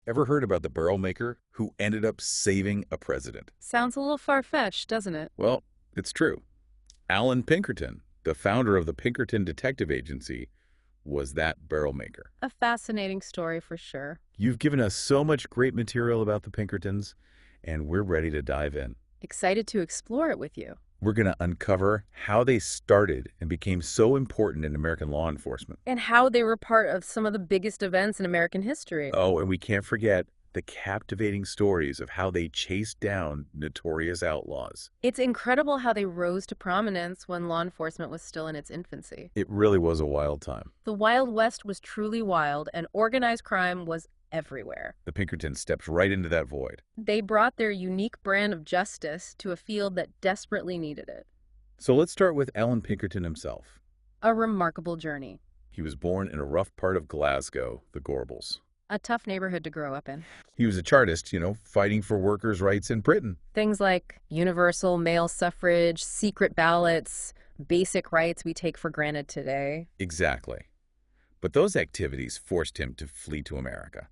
Ever heard about the barrel maker who ended up saving a president? Sounds a little far-fetched, doesn't it? Well, it's true. Alan Pinkerton, the founder of the Pinkerton Detective Agency, was that barrel maker. A fascinating story for sure. You've given us so much great material about the Pinkertons, and we're ready to dive in. Excited to explore it with you. We're going to uncover how they started and became so important in American law enforcement. And how they were part of some of the biggest events in American history. Oh, and we can't forget the captivating stories of how they chased down notorious outlaws. It's incredible how they rose to prominence when law enforcement was still in its infancy. It really was a wild time. The Wild West was truly wild, and organized crime was everywhere. The Pinkertons stepped right into that void. They brought their unique brand of justice to a field that desperately needed it. So let's start with Alan Pinkerton himself. A remarkable journey. He was born in a rough part of Glasgow, the Gorbals. A tough neighborhood to grow up in. He was a Chartist, fighting for workers' rights in Britain. Things like universal male suffrage, secret ballots, basic rights we take for granted today. Exactly. But those activities forced him to flee to America.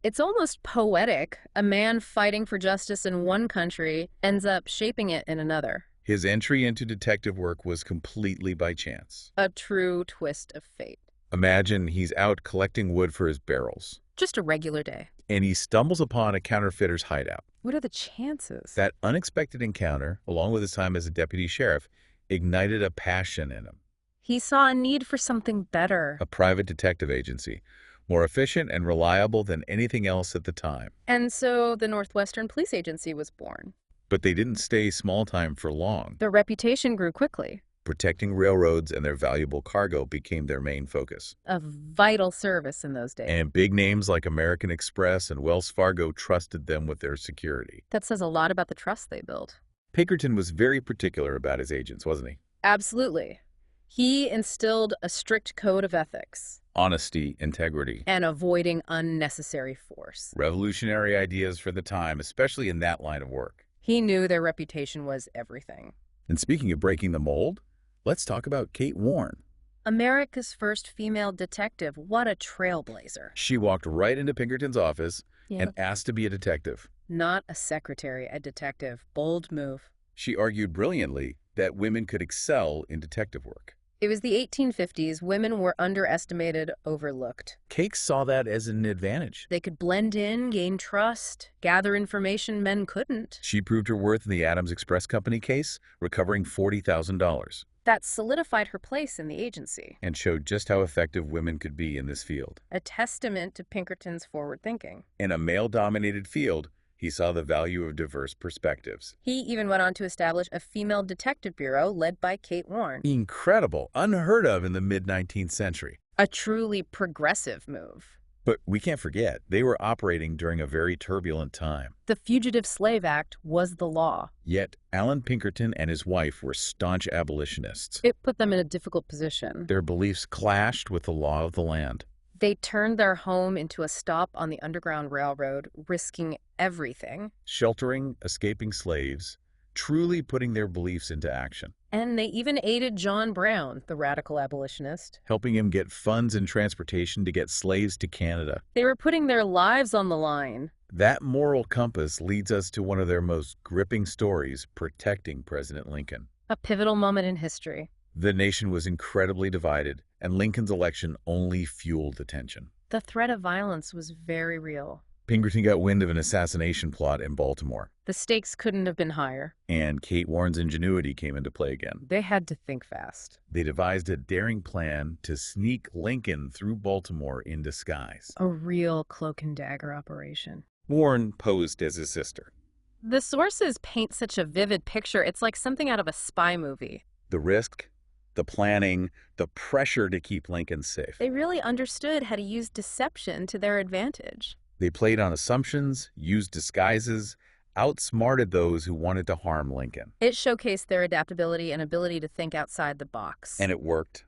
It's almost poetic. A man fighting for justice in one country ends up shaping it in another. His entry into detective work was completely by chance. A true twist of fate. Imagine he's out collecting wood for his barrels, Just a regular day. and he stumbles upon a counterfeiter's hideout. What are the chances? That unexpected encounter, along with his time as a deputy sheriff, ignited a passion in him. He saw a need for something better. A private detective agency, more efficient and reliable than anything else at the time. And so the Northwestern Police Agency was born. But they didn't stay small time for long. Their reputation grew quickly. Protecting railroads and their valuable cargo became their main focus. A vital service in those days. And big names like American Express and Wells Fargo trusted them with their security. That says a lot about the trust they built. Pinkerton was very particular about his agents, wasn't he? Absolutely. He instilled a strict code of ethics. Honesty, integrity, And avoiding unnecessary force. revolutionary ideas for the time, especially in that line of work. He knew their reputation was everything. And speaking of breaking the mold, let's talk about Kate Warren. America's first female detective. What a trailblazer. She walked right into Pinkerton's office Yeah. and asked to be a detective. Not a secretary, a detective. Bold move. She argued brilliantly that women could excel in detective work. It was the 1850s. Women were underestimated, overlooked. Kate saw that as an advantage. They could blend in, gain trust, gather information men couldn't. She proved her worth in the Adams Express Company case, recovering $40,000, That solidified her place in the agency. and showed just how effective women could be in this field. A testament to Pinkerton's forward thinking. In a male-dominated field, he saw the value of diverse perspectives. He even went on to establish a female detective bureau led by Kate Warren. Incredible, unheard of in the mid-19th century. A truly progressive move. But we can't forget, they were operating during a very turbulent time. The Fugitive Slave Act was the law. Yet, Alan Pinkerton and his wife were staunch abolitionists. It put them in a difficult position. Their beliefs clashed with the law of the land. They turned their home into a stop on the Underground Railroad, risking everything. Sheltering escaping slaves, truly putting their beliefs into action, And they even aided John Brown, the radical abolitionist. helping him get funds and transportation to get slaves to Canada. They were putting their lives on the line. That moral compass leads us to one of their most gripping stories, protecting President Lincoln. A pivotal moment in history. The nation was incredibly divided, and Lincoln's election only fueled the tension. The threat of violence was very real. Pinkerton got wind of an assassination plot in Baltimore, The stakes couldn't have been higher. and Kate Warren's ingenuity came into play again. They had to think fast. They devised a daring plan to sneak Lincoln through Baltimore in disguise. A real cloak and dagger operation. Warren posed as his sister. The sources paint such a vivid picture. It's like something out of a spy movie. The risk, the planning, the pressure to keep Lincoln safe. They really understood how to use deception to their advantage. They played on assumptions, used disguises, outsmarted those who wanted to harm Lincoln. It showcased their adaptability and ability to think outside the box, And it worked.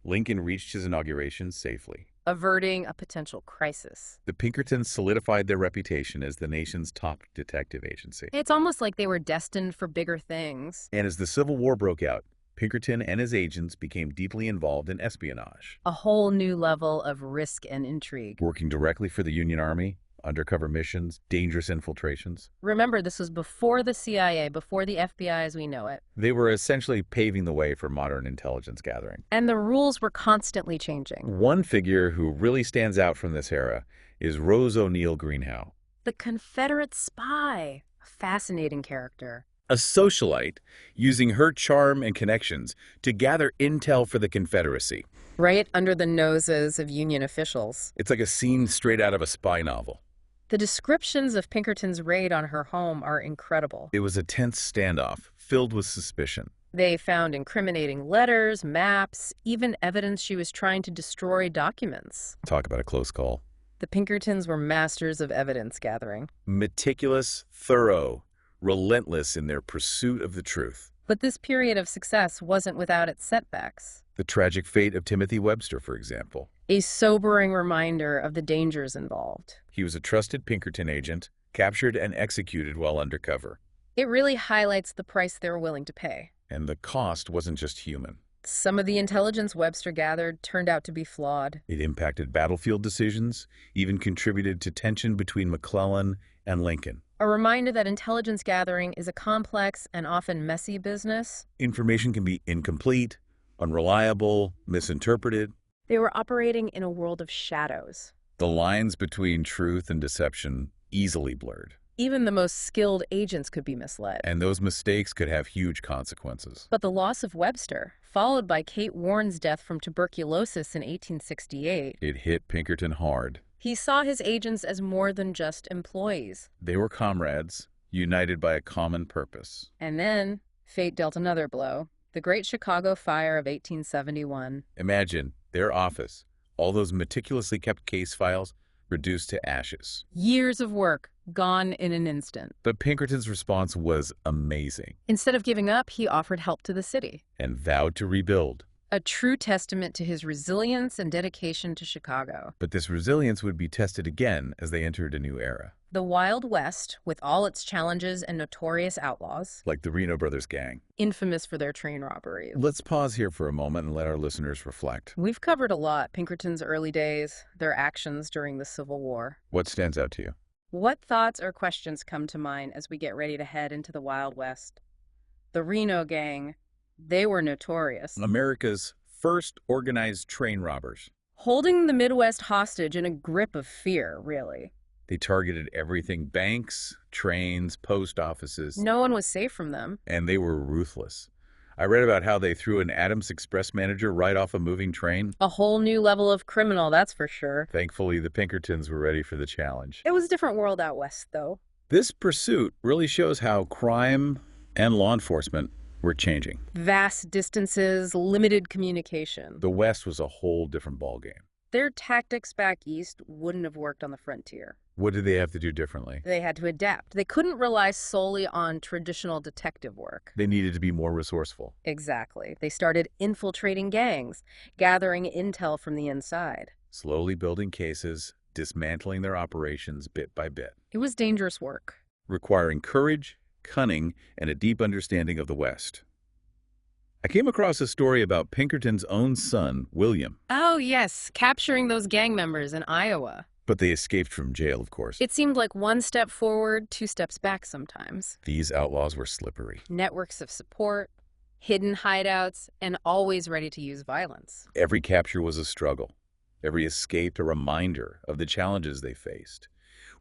Lincoln reached his inauguration safely. averting a potential crisis. The Pinkertons solidified their reputation as the nation's top detective agency. It's almost like they were destined for bigger things. And as the Civil War broke out, Pinkerton and his agents became deeply involved in espionage, A whole new level of risk and intrigue. working directly for the Union Army, undercover missions, dangerous infiltrations. Remember, this was before the CIA, before the FBI as we know it. They were essentially paving the way for modern intelligence gathering. And the rules were constantly changing. One figure who really stands out from this era is Rose O'Neill Greenhow, The Confederate spy. A fascinating character. a socialite using her charm and connections to gather intel for the Confederacy. Right under the noses of Union officials. It's like a scene straight out of a spy novel. The descriptions of Pinkerton's raid on her home are incredible. It was a tense standoff, filled with suspicion. They found incriminating letters, maps, even evidence she was trying to destroy documents. Talk about a close call. The Pinkertons were masters of evidence gathering. Meticulous, thorough, relentless in their pursuit of the truth. But this period of success wasn't without its setbacks. The tragic fate of Timothy Webster, for example. A sobering reminder of the dangers involved. He was a trusted Pinkerton agent, captured and executed while undercover. It really highlights the price they were willing to pay. And the cost wasn't just human. Some of the intelligence Webster gathered turned out to be flawed. It impacted battlefield decisions, even contributed to tension between McClellan and Lincoln. A reminder that intelligence gathering is a complex and often messy business. Information can be incomplete, unreliable, misinterpreted. They were operating in a world of shadows. The lines between truth and deception easily blurred. Even the most skilled agents could be misled. And those mistakes could have huge consequences. But the loss of Webster, followed by Kate Warren's death from tuberculosis in 1868, It hit Pinkerton hard. he saw his agents as more than just employees. They were comrades, united by a common purpose. And then, fate dealt another blow. The Great Chicago Fire of 1871. Imagine their office, all those meticulously kept case files, reduced to ashes. Years of work, gone in an instant. But Pinkerton's response was amazing Instead of giving up, he offered help to the city. and vowed to rebuild. A true testament to his resilience and dedication to Chicago. But this resilience would be tested again as they entered a new era, The Wild West, with all its challenges and notorious outlaws, like the Reno Brothers gang. infamous for their train robberies. Let's pause here for a moment and let our listeners reflect. We've covered a lot: Pinkerton's early days, their actions during the Civil War. What stands out to you? What thoughts or questions come to mind as we get ready to head into the Wild West? The Reno gang, they were notorious. America's first organized train robbers. Holding the Midwest hostage in a grip of fear, really. They targeted everything: banks, trains, post offices, No one was safe from them. and they were ruthless. I read about how they threw an Adams Express manager right off a moving train. A whole new level of criminal, that's for sure. Thankfully, the Pinkertons were ready for the challenge. It was a different world out west, though. This pursuit really shows how crime and law enforcement were changing. Vast distances, limited communication. The West was a whole different ballgame. Their tactics back east wouldn't have worked on the frontier. What did they have to do differently? They had to adapt. They couldn't rely solely on traditional detective work. They needed to be more resourceful. Exactly. They started infiltrating gangs, gathering intel from the inside. Slowly building cases, dismantling their operations bit by bit, It was dangerous work. requiring courage, cunning, and a deep understanding of the West. I came across a story about Pinkerton's own son, William, Oh, yes, capturing those gang members in Iowa. but they escaped from jail, of course. It seemed like one step forward, two steps back sometimes. These outlaws were slippery. Networks of support, hidden hideouts, and always ready to use violence. Every capture was a struggle, every escape a reminder of the challenges they faced.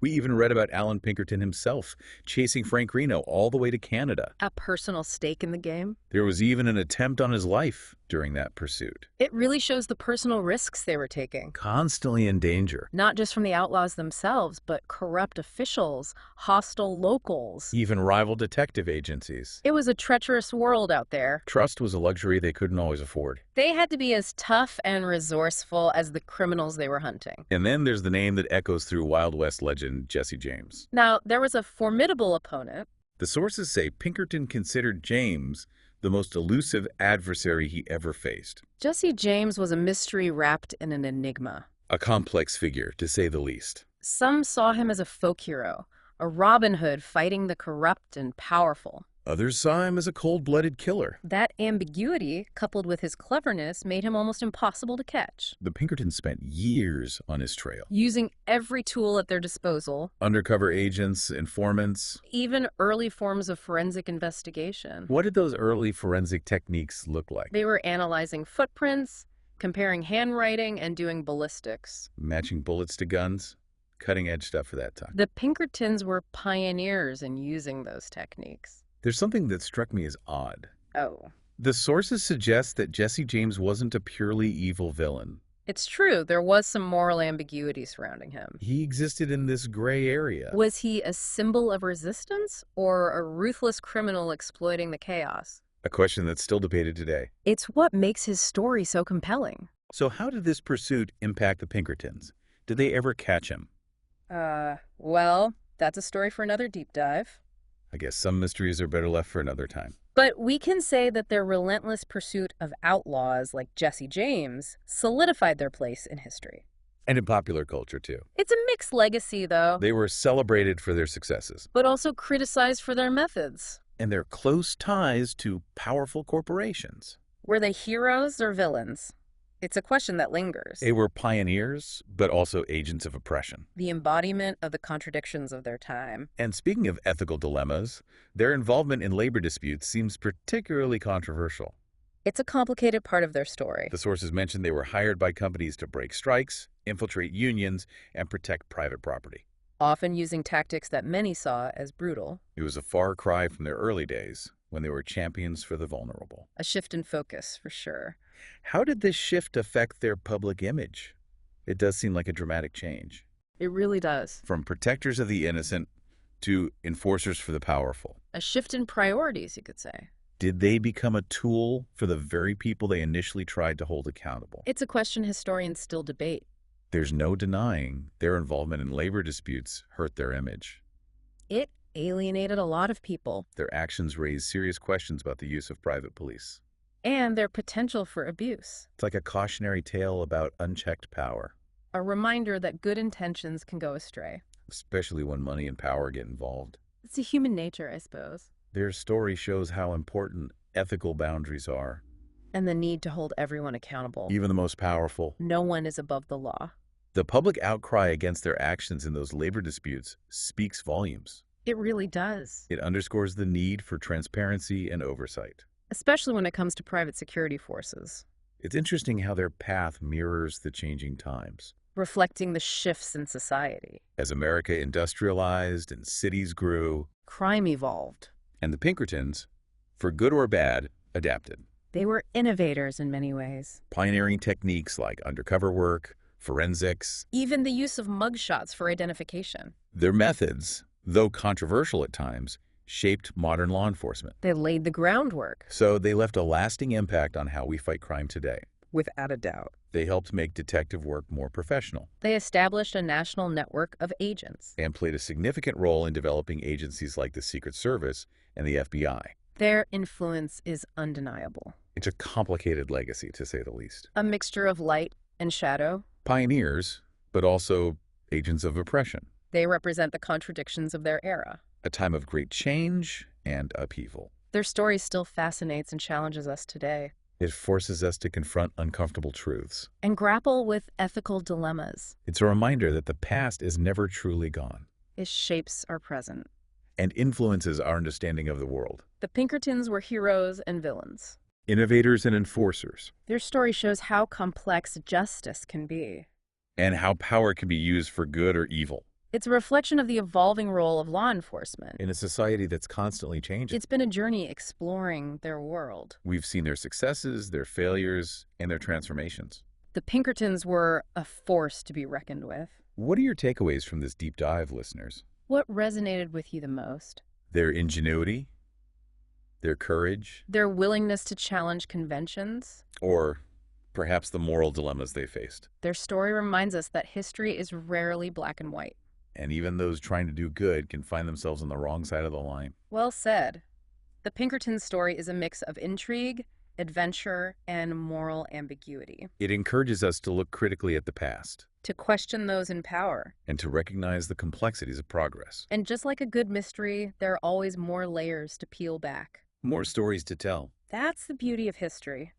We even read about Alan Pinkerton himself chasing Frank Reno all the way to Canada. A personal stake in the game. There was even an attempt on his life during that pursuit. It really shows the personal risks they were taking. Constantly in danger. Not just from the outlaws themselves, but corrupt officials, hostile locals. Even rival detective agencies. It was a treacherous world out there. Trust was a luxury they couldn't always afford. They had to be as tough and resourceful as the criminals they were hunting. And then there's the name that echoes through Wild West legend, Jesse James. Now, there was a formidable opponent. The sources say Pinkerton considered James the most elusive adversary he ever faced. Jesse James was a mystery wrapped in an enigma. A complex figure, to say the least. Some saw him as a folk hero, a Robin Hood fighting the corrupt and powerful. Others saw him as a cold-blooded killer. That ambiguity, coupled with his cleverness, made him almost impossible to catch. The Pinkertons spent years on his trail. Using every tool at their disposal, Undercover agents, informants. even early forms of forensic investigation. What did those early forensic techniques look like? They were analyzing footprints, comparing handwriting, and doing ballistics. Matching bullets to guns? Cutting-edge stuff for that time. The Pinkertons were pioneers in using those techniques. There's something that struck me as odd. Oh. The sources suggest that Jesse James wasn't a purely evil villain. It's true, there was some moral ambiguity surrounding him. He existed in this gray area. Was he a symbol of resistance or a ruthless criminal exploiting the chaos? A question that's still debated today. It's what makes his story so compelling. So how did this pursuit impact the Pinkertons? Did they ever catch him? Well, that's a story for another deep dive. I guess some mysteries are better left for another time. But we can say that their relentless pursuit of outlaws like Jesse James solidified their place in history. And in popular culture, too. It's a mixed legacy, though, They were celebrated for their successes but also criticized for their methods. and their close ties to powerful corporations. Were they heroes or villains? It's a question that lingers. They were pioneers, but also agents of oppression. The embodiment of the contradictions of their time. And speaking of ethical dilemmas, their involvement in labor disputes seems particularly controversial. It's a complicated part of their story. The sources mentioned they were hired by companies to break strikes, infiltrate unions, and protect private property. Often using tactics that many saw as brutal. It was a far cry from their early days, when they were champions for the vulnerable. A shift in focus, for sure. How did this shift affect their public image? It does seem like a dramatic change. It really does. From protectors of the innocent to enforcers for the powerful. A shift in priorities, you could say. Did they become a tool for the very people they initially tried to hold accountable? It's a question historians still debate. There's no denying their involvement in labor disputes hurt their image. It alienated a lot of people. Their actions raised serious questions about the use of private police. And their potential for abuse. It's like a cautionary tale about unchecked power, A reminder that good intentions can go astray. especially when money and power get involved. It's a human nature, I suppose. Their story shows how important ethical boundaries are. And the need to hold everyone accountable. Even the most powerful. No one is above the law. The public outcry against their actions in those labor disputes speaks volumes. It really does. It underscores the need for transparency and oversight. Especially when it comes to private security forces. It's interesting how their path mirrors the changing times. Reflecting the shifts in society. As America industrialized and cities grew, Crime evolved. and the Pinkertons, for good or bad, adapted. They were innovators in many ways. Pioneering techniques like undercover work, forensics. Even the use of mugshots for identification. Their methods, though controversial at times, shaped modern law enforcement. They laid the groundwork. So they left a lasting impact on how we fight crime today. Without a doubt. They helped make detective work more professional They established a national network of agents. and played a significant role in developing agencies like the Secret Service and the FBI. Their influence is undeniable. It's a complicated legacy, to say the least. A mixture of light and shadow. Pioneers, but also agents of oppression. They represent the contradictions of their era. A time of great change and upheaval. Their story still fascinates and challenges us today. It forces us to confront uncomfortable truths. And grapple with ethical dilemmas. It's a reminder that the past is never truly gone It shapes our present. and influences our understanding of the world. The Pinkertons were heroes and villains. Innovators and enforcers, Their story shows how complex justice can be. and how power can be used for good or evil. It's a reflection of the evolving role of law enforcement. In a society that's constantly changing, It's been a journey exploring their world. we've seen their successes, their failures, and their transformations. The Pinkertons were a force to be reckoned with. What are your takeaways from this deep dive, listeners? What resonated with you the most? Their ingenuity, their courage, Their willingness to challenge conventions? or perhaps the moral dilemmas they faced. Their story reminds us that history is rarely black and white. And even those trying to do good can find themselves on the wrong side of the line. Well said. The Pinkerton story is a mix of intrigue, adventure, and moral ambiguity. It encourages us to look critically at the past To question those in power. and to recognize the complexities of progress. And just like a good mystery, there are always more layers to peel back. More stories to tell. That's the beauty of history.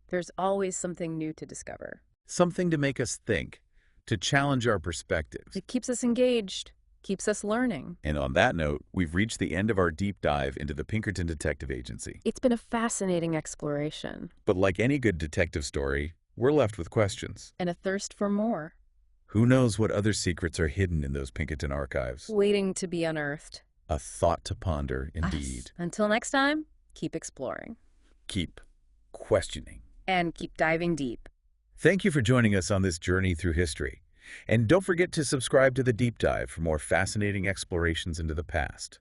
There's always something new to discover. Something to make us think, to challenge our perspectives. It keeps us engaged, keeps us learning. And on that note, we've reached the end of our deep dive into the Pinkerton Detective Agency. It's been a fascinating exploration. But like any good detective story, we're left with questions. And a thirst for more. Who knows what other secrets are hidden in those Pinkerton archives? Waiting to be unearthed. A thought to ponder, Us. indeed. Until next time, keep exploring. Keep questioning. And keep diving deep. Thank you for joining us on this journey through history. And don't forget to subscribe to The Deep Dive for more fascinating explorations into the past.